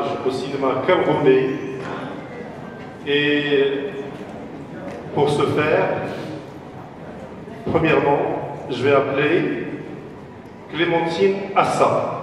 hommage au cinéma camerounais. Et pour ce faire, premièrement, je vais appeler Clémentine Assa.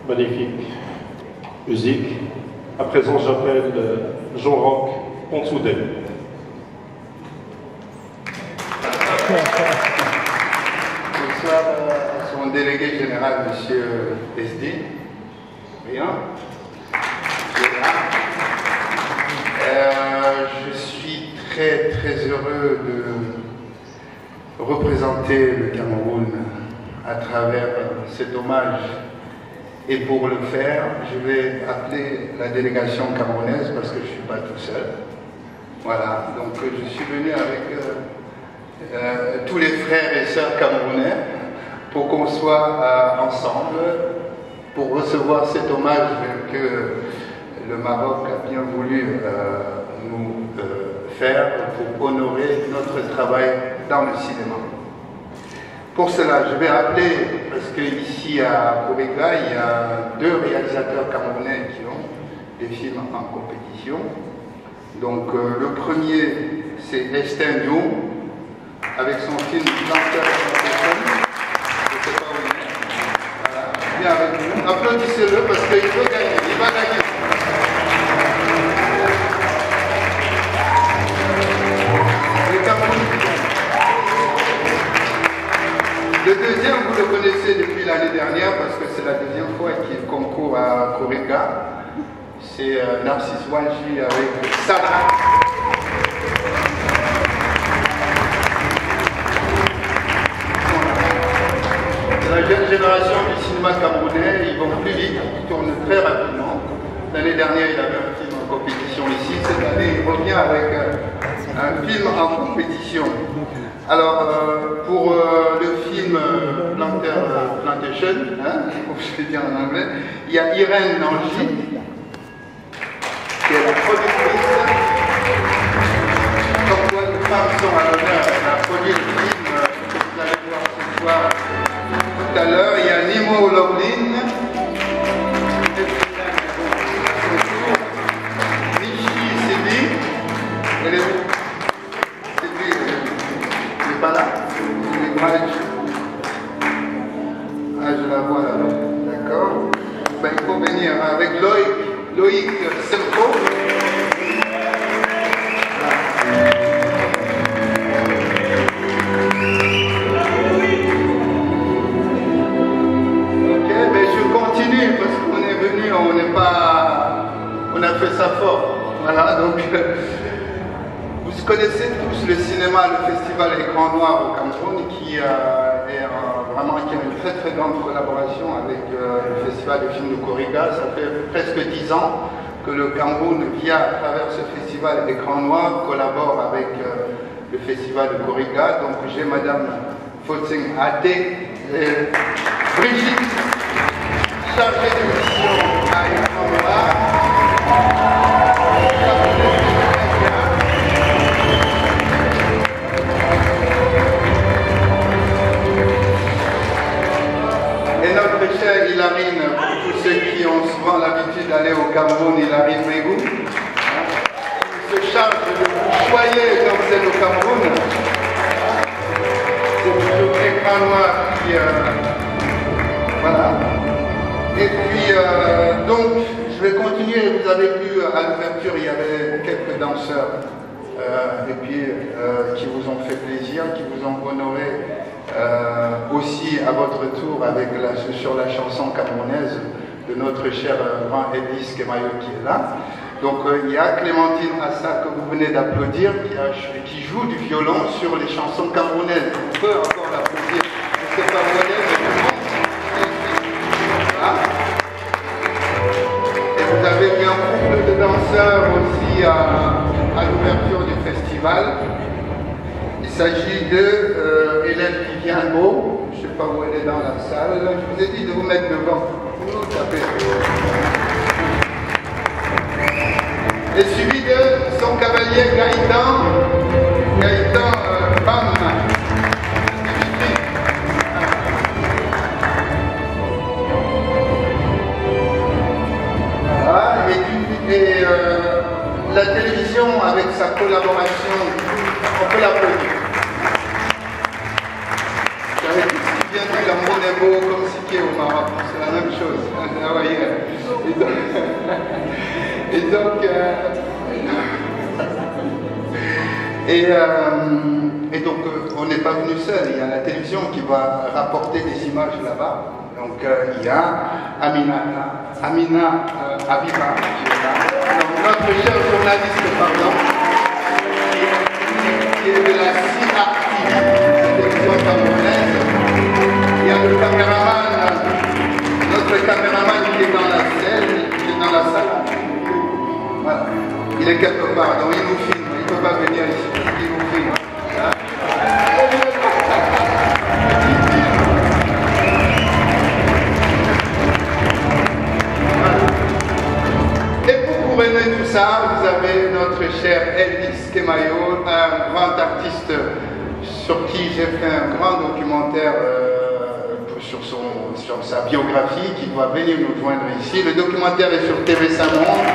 Magnifique musique. À présent, j'appelle Jean-Roch Ponsoudé. Bonsoir à son délégué général, M. SD. Bien. Je suis très heureux de représenter le Cameroun à travers cet hommage. Et pour le faire, je vais appeler la délégation camerounaise parce que je ne suis pas tout seul. Voilà, donc je suis venu avec tous les frères et sœurs camerounais pour qu'on soit ensemble pour recevoir cet hommage que le Maroc a bien voulu nous faire pour honorer notre travail dans le cinéma. Pour cela, je vais appeler, parce qu'ici à Korega, il y a 2 réalisateurs camerounais qui ont des films en compétition. Donc le premier, c'est Estin Diou, avec son film Planteur. Je ne sais pas où il est. Voilà, il vient avec nous. Applaudissez-le parce qu'il veut gagner, il va gagner. Le deuxième, vous le connaissez depuis l'année dernière parce que c'est la deuxième fois qu'il concourt à Korega. C'est Narcisse Wanji avec Sada. La jeune génération du cinéma camerounais, ils vont plus vite, ils tournent très rapidement. L'année dernière, il avait un film en compétition ici. Cette année, il revient avec un film en compétition. Alors, pour le film Plantation, comme je l'ai dit en anglais, il y a Irène Nangy, qui est la productrice. Comme quoi les femmes sont à l'honneur, elle a produit le film que vous allez voir ce soir tout à l'heure. Il y a Nimo Loglin, Michi Sidi, elle est pas là, ah, je la vois là, d'accord. Ben, il faut venir avec Loïc Sempo. Ok, mais je continue parce qu'on est venu, on a fait ça fort. Voilà, donc. Vous connaissez tous le cinéma, le festival Écran Noir au Cameroun qui a une très grande collaboration avec le festival de films de Korega. Ça fait presque 10 ans que le Cameroun, via à travers ce festival Écran Noir, collabore avec le festival de Korega. Donc j'ai Madame Fotsing Ate et Brigitte, chargée de mission à Écran Noir. Et notre chère Hilarine, pour tous ceux qui ont souvent l'habitude d'aller au Cameroun, Hilarine Mégou, se charge de vous choyer comme c'est au Cameroun. C'est toujours Écran Noir qui... voilà. Et puis, donc, je vais continuer. Vous avez vu à l'ouverture, il y avait quelques danseurs et puis qui vous ont fait plaisir, qui vous ont honoré aussi à votre tour avec sur la chanson camerounaise de notre cher grand Edis Kemayo qui est là. Donc il y a Clémentine Assa que vous venez d'applaudir qui joue du violon sur les chansons camerounaises. On peut encore l'applaudir. Je ne sais pas où elle est, mais voilà. Et vous avez eu un couple de danseurs aussi à l'ouverture du festival. Il s'agit de Hélène Viviane Beau, je ne sais pas où elle est dans la salle, je vous ai dit de vous mettre devant. Et suivi de son cavalier Gaëtan Bam. Voilà, et la télévision avec sa collaboration, on peut l'applaudir. J'avais dit, si bien dit, l'amour est beau comme Siké au Maroc, c'est la même chose. Et donc, on n'est pas venu seul. Il y a la télévision qui va rapporter des images là-bas. Donc, il y a Amina Abiba qui est là. Donc, notre cher journaliste, pardon, qui est de la CRT, la télévision camerounaise. Il y a le caméraman, notre caméraman qui est dans la salle, Voilà. Il est quelque part, donc il nous filme. Il ne peut pas venir ici, il nous filme. Et pour couronner tout ça, vous avez notre cher Elvis Kemayo, un grand artiste sur qui j'ai fait un grand documentaire sur sa biographie, qui doit venir nous joindre ici. Le documentaire est sur TV Saint-Monde.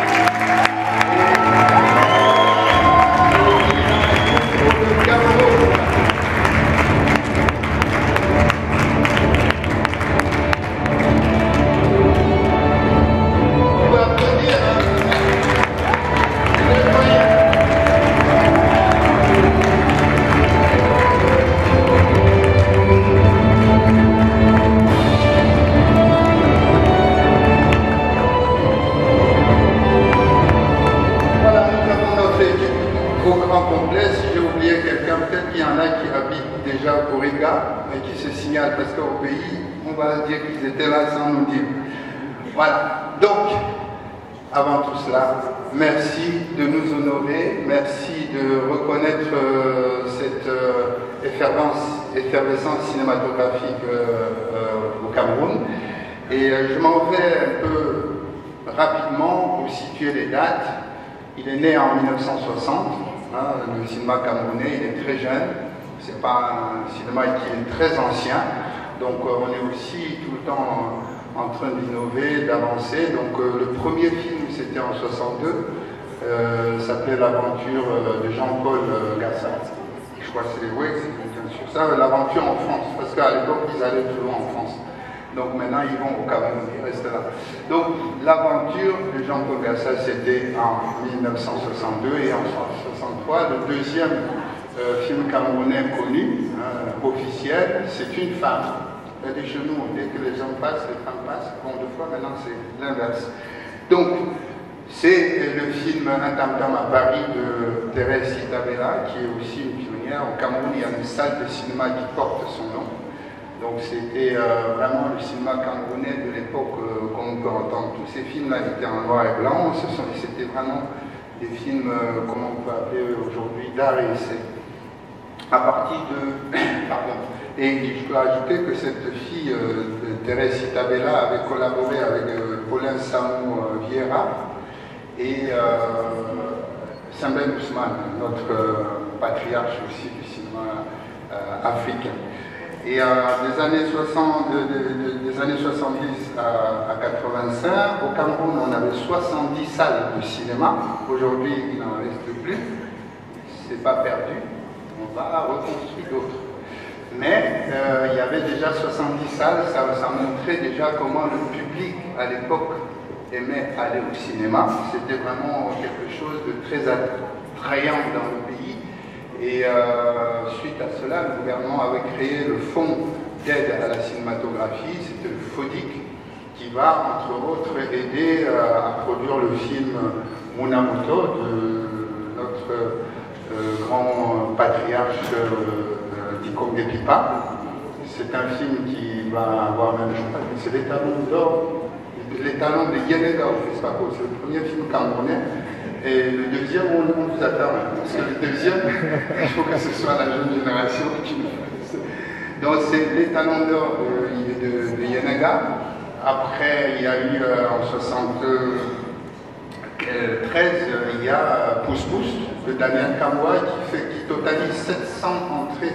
Parce qu'au pays, on va dire qu'ils étaient là sans nous dire. Voilà. Donc, avant tout cela, merci de nous honorer, merci de reconnaître cette effervescence cinématographique au Cameroun. Et je m'en vais un peu rapidement pour situer les dates. Il est né en 1960, le cinéma camerounais, il est très jeune. C'est pas un cinéma qui est très ancien, donc on est aussi tout le temps en train d'innover, d'avancer. Donc le premier film c'était en 62, s'appelait L'aventure de Jean-Paul Gassat. Je crois que c'est bien sûr ça, l'aventure en France, parce qu'à l'époque ils allaient plus loin en France. Donc maintenant ils vont au Cameroun, ils restent là. Donc l'aventure de Jean-Paul Gassat c'était en 1962 et en 1963, le deuxième film camerounais connu, officiel, c'est une femme. Il y a des genoux, dès que les hommes passent, les femmes passent. Bon, deux fois, maintenant c'est l'inverse. Donc, c'est le film Un tam-tam à Paris de Thérèse Itabella, qui est aussi une pionnière. Au Cameroun, il y a une salle de cinéma qui porte son nom. Donc, c'était vraiment le cinéma camerounais de l'époque qu'on peut entendre. Tous ces films-là étaient en noir et blanc. C'était vraiment des films, comment on peut appeler aujourd'hui, d'art et essai. À partir de... Pardon. Et je peux ajouter que cette fille, Thérèse Itabella, avait collaboré avec Paulin Samou Vieira et Sembène Ousmane, notre patriarche aussi du cinéma africain. Et des années 70 à 85, au Cameroun, on avait 70 salles de cinéma. Aujourd'hui, il n'en reste plus. C'est pas perdu. On va reconstruire d'autres. Mais il y avait déjà 70 salles, ça montrait déjà comment le public à l'époque aimait aller au cinéma. C'était vraiment quelque chose de très attrayant dans le pays. Et suite à cela, le gouvernement avait créé le fonds d'aide à la cinématographie, c'était le FODIC, qui va entre autres aider à produire le film Munamoto de notre grand patriarche Dikongé Pipa. C'est un film qui va avoir même, je crois, c'est les talons d'or, les talons de Yenega au FESPACO, c'est le premier film camerounais. Et le deuxième, on vous attend, parce que le deuxième, il faut que ce soit la jeune génération qui le fasse. Donc c'est les talons d'or de Yenega. Après, il y a eu en 73, il y a Pousse Pousse de Daniel Kamwa qui totalise 700 000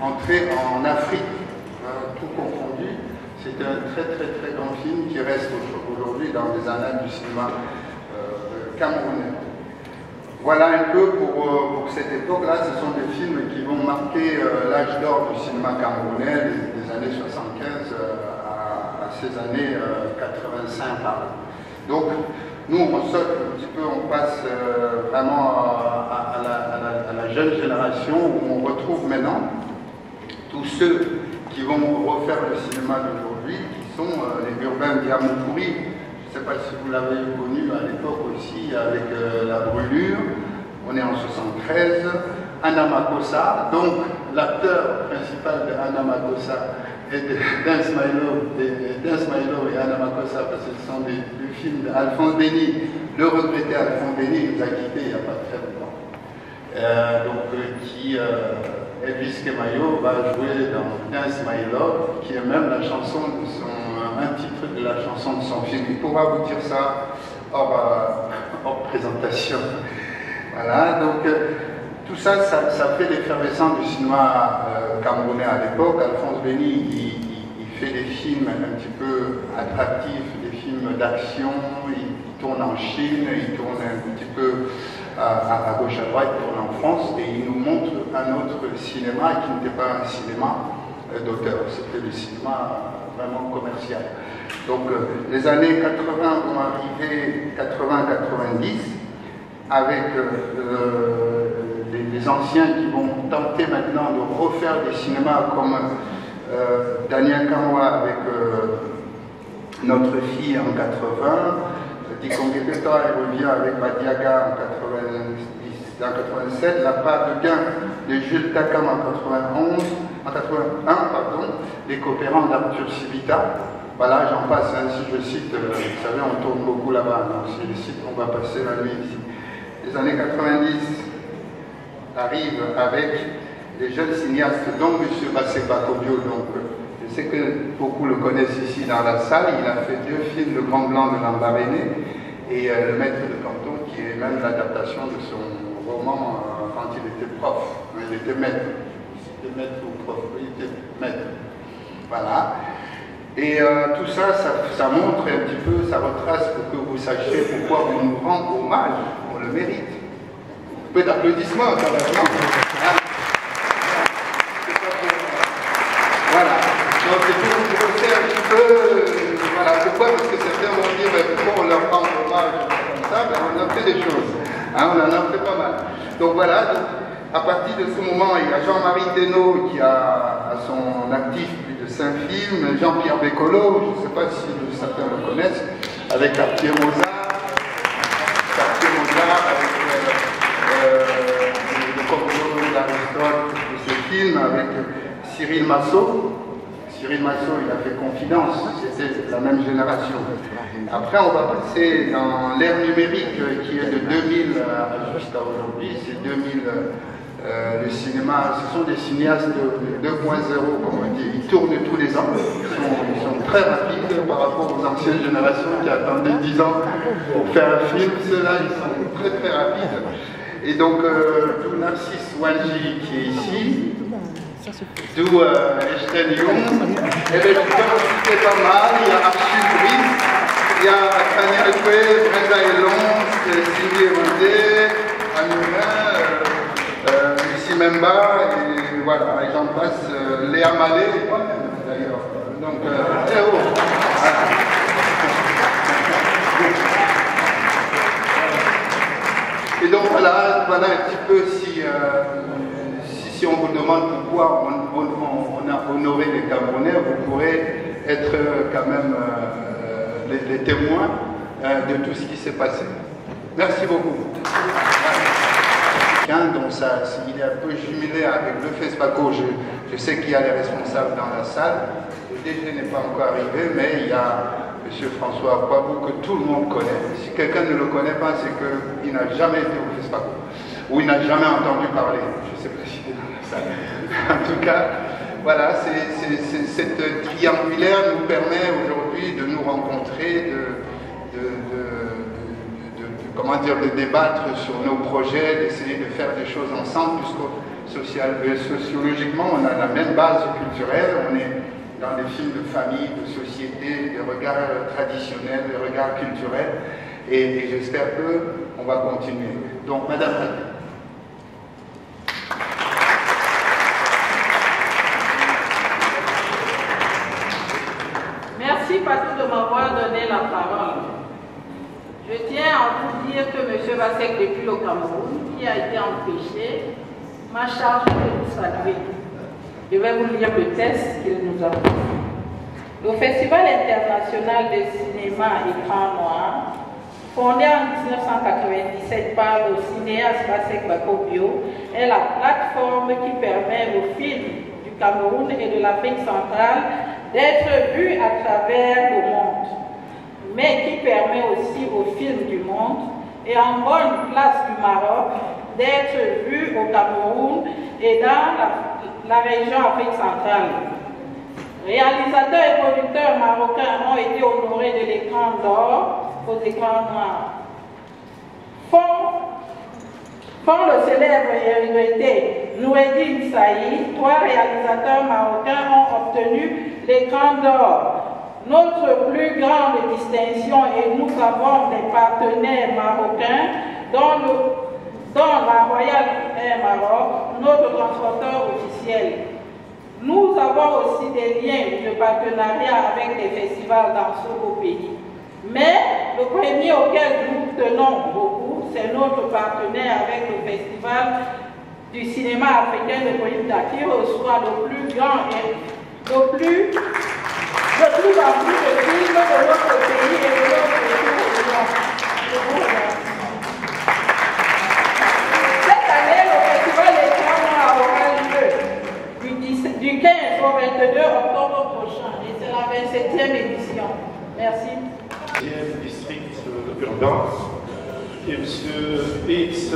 entrées en Afrique, tout confondu. C'est un très grand film qui reste aujourd'hui dans les annales du cinéma camerounais. Voilà un peu pour cette époque-là. Ce sont des films qui vont marquer l'âge d'or du cinéma camerounais des années 75 à ces années 85 par là. Donc, Nous, on saute un petit peu, on passe vraiment à la jeune génération où on retrouve maintenant tous ceux qui vont refaire le cinéma d'aujourd'hui, qui sont les urbains Diamouri. Je ne sais pas si vous l'avez connu à l'époque aussi, avec La Brûlure. On est en 73. Anna Makossa, donc l'acteur principal de Anna Makossa et d'An Smailo et Anna Makossa, parce que ce sont des films d'Alphonse Béni. Le regretté Alphonse Béni nous a quittés il n'y a pas très longtemps. Elvis Kemayo va jouer dans Dance My Love, qui est même la chanson de un titre de la chanson de son film. Il pourra vous dire ça hors présentation. Voilà, donc tout ça, ça fait l'effervescence du cinéma camerounais à l'époque. Alphonse Béni, il fait des films un petit peu attractifs, des films d'action, il tourne en Chine, il tourne un petit peu à gauche à droite, il tourne en France, et il nous montre un autre cinéma qui n'était pas un cinéma d'auteur, c'était le cinéma vraiment commercial. Donc les années 80 vont arriver, 80-90, avec les anciens qui vont tenter maintenant de refaire des cinémas comme Daniel Kamwa avec Notre fille en 80, Dikongue Peta revient avec Badiaga en 87, La part de gain de Jules Takam en 81, pardon, Les coopérants d'Arthur Civita. Voilà, j'en passe, hein, si je cite, vous savez, on tourne beaucoup là-bas, donc si je cite, on va passer la nuit ici. Les années 90 arrivent avec les jeunes cinéastes, dont M. Basseba Kobio. Donc, je sais que beaucoup le connaissent ici dans la salle. Il a fait 2 films, Le Grand Blanc de Lambaréné et Le Maître de Canton, qui est même l'adaptation de son roman quand il était prof. Il était maître. Il était maître ou prof. Il était maître. Voilà. Et tout ça, ça montre un petit peu, ça retrace pour que vous sachiez pourquoi on nous rend hommage, on le mérite. Un peu d'applaudissements quand même. Voilà. Donc c'est pour vous montrer un petit peu, voilà, pourquoi, parce que certains vont dire, mais pourquoi on leur rend hommage comme ça, ben on a fait des choses. Hein, on en a fait pas mal. Donc voilà, donc, à partir de ce moment, il y a Jean-Marie Thénault qui a à son actif plus de 5 films, Jean-Pierre Bécolo, je ne sais pas si certains le connaissent, avec Cartier Mozart, avec le Corbeau d'Aristote, de ses films, avec Cyril Massot. Cyril Massot, il a fait Confidence, c'était la même génération. Après, on va passer dans l'ère numérique qui est de 2000 jusqu'à aujourd'hui, c'est 2000. Le cinéma, ce sont des cinéastes 2.0, comme on dit. Ils tournent tous les ans, ils sont très rapides par rapport aux anciennes générations qui attendaient 10 ans pour faire un film. Ceux-là, ils sont très très rapides. Et donc, d'où Narcisse Wanji qui est ici, d'où Einstein Young, et les c'était pas mal. Il y a Archie Brice, il y a Tania Koué, Brenda Elon, Sylvie Rondé, Amurin, Memba, et voilà, et j'en passe, Léa Malé, et moi-même d'ailleurs. Donc, très haut. Et donc voilà un petit peu si on vous demande pourquoi on a honoré les Camerounais, vous pourrez être quand même les témoins de tout ce qui s'est passé. Merci beaucoup. Donc il est un peu jumelé avec le FESPACO. Je sais qu'il y a les responsables dans la salle. Le DG n'est pas encore arrivé, mais il y a M. François Kwabou que tout le monde connaît. Si quelqu'un ne le connaît pas, c'est qu'il n'a jamais été au FESPACO ou il n'a jamais entendu parler. Je ne sais pas si il est dans la salle. En tout cas, voilà, cette triangulaire nous permet aujourd'hui de nous rencontrer, de débattre sur nos projets, d'essayer de faire des choses ensemble, puisque sociologiquement, on a la même base culturelle, on est dans des films de famille, de société, des regards traditionnels, des regards culturels, et j'espère qu'on va continuer. Donc, Madame Raté. Merci, Patou, de m'avoir donné la parole. Je tiens à vous dire que M. Bassek, depuis le Cameroun, qui a été empêché, m'a chargé de vous saluer. Je vais vous lire le texte qu'il nous a fait. Le Festival international de cinéma Écran Noir, fondé en 1997 par le cinéaste Bassek Bakobio, est la plateforme qui permet aux films du Cameroun et de l'Afrique centrale d'être vus à travers le monde, mais qui permet aussi aux films du monde et en bonne place du Maroc d'être vus au Cameroun et dans la région Afrique centrale. Réalisateurs et producteurs marocains ont été honorés de l'écran d'or aux écrans noirs. Font le célèbre et regretté Noureddin Saïd, 3 réalisateurs marocains ont obtenu l'écran d'or. Notre plus grande distinction, et nous avons des partenaires marocains, dont la Royal Air Maroc, notre transporteur officiel. Nous avons aussi des liens de partenariat avec des festivals dans ce beau pays. Mais le premier auquel nous tenons beaucoup, c'est notre partenaire avec le Festival du cinéma africain de Koïta, qui reçoit le plus grand et le plus en plus de films de notre pays et de notre région. Cette année, le Festival des Écrans aura lieu du 15 au 22 octobre prochain et c'est la 27e édition. Merci. District urbain et M. X.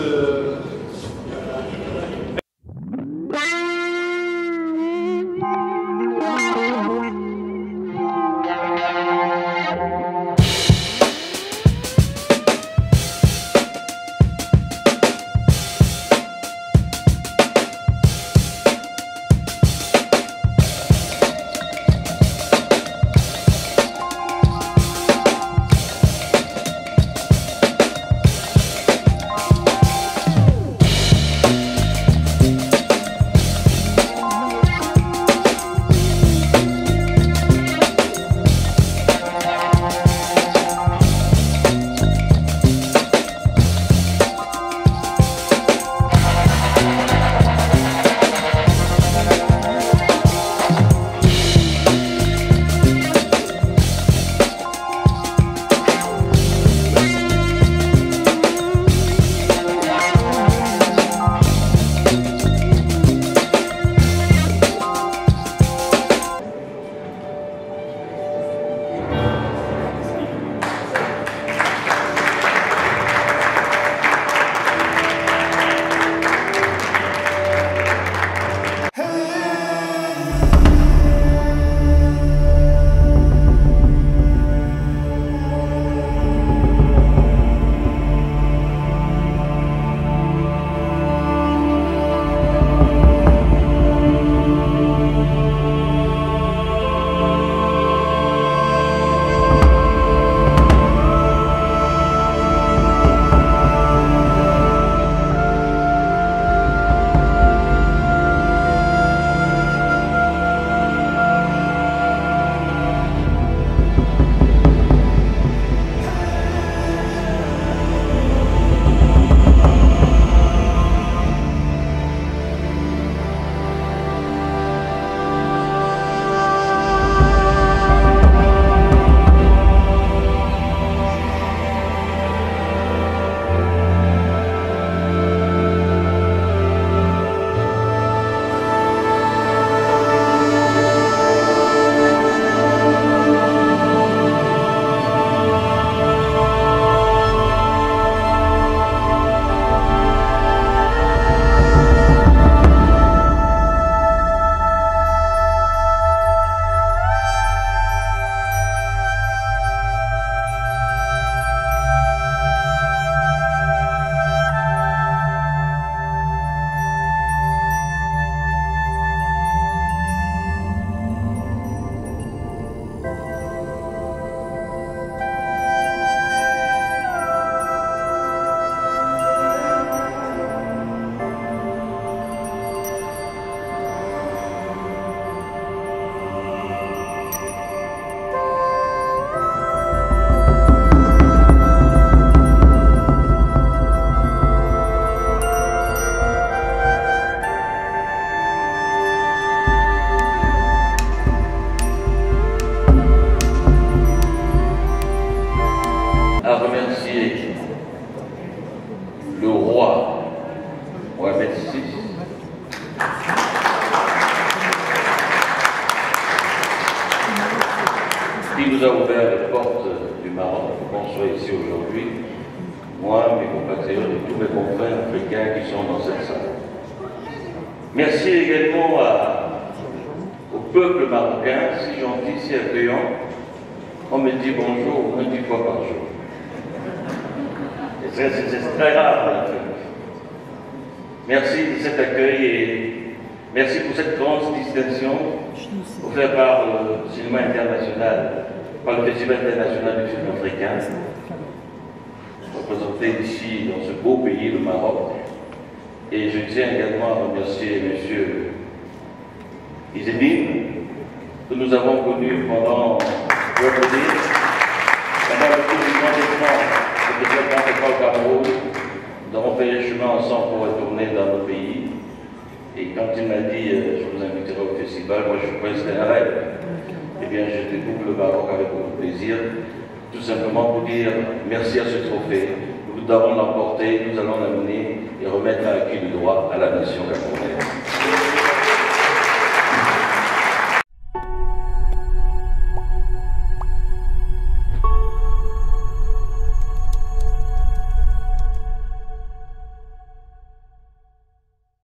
nous a ouvert les portes du Maroc pour qu'on soit ici aujourd'hui, moi, mes compatriotes et tous mes confrères africains qui sont dans cette salle. Merci également au peuple marocain, si gentil, si accueillant. On me dit bonjour au moins 10 fois par jour. C'est très rare en Afrique. Merci de cet accueil et merci pour cette grande distinction offerte par le cinéma international, par le Festival international du film africain, représenté ici dans ce beau pays, le Maroc. Et je tiens également à remercier M. Izzedine, que nous avons connu pendant le tour du grand écran de développement au Cameroun. Nous avons fait le chemin ensemble pour retourner dans nos pays. Et quand il m'a dit je vous inviterai au festival, moi je croyais que c'était un rêve. Eh bien, je découvre le Maroc avec beaucoup de plaisir, tout simplement pour dire merci à ce trophée. Nous devons l'emporter, nous allons l'amener et remettre à acquis le droit à la nation camerounaise.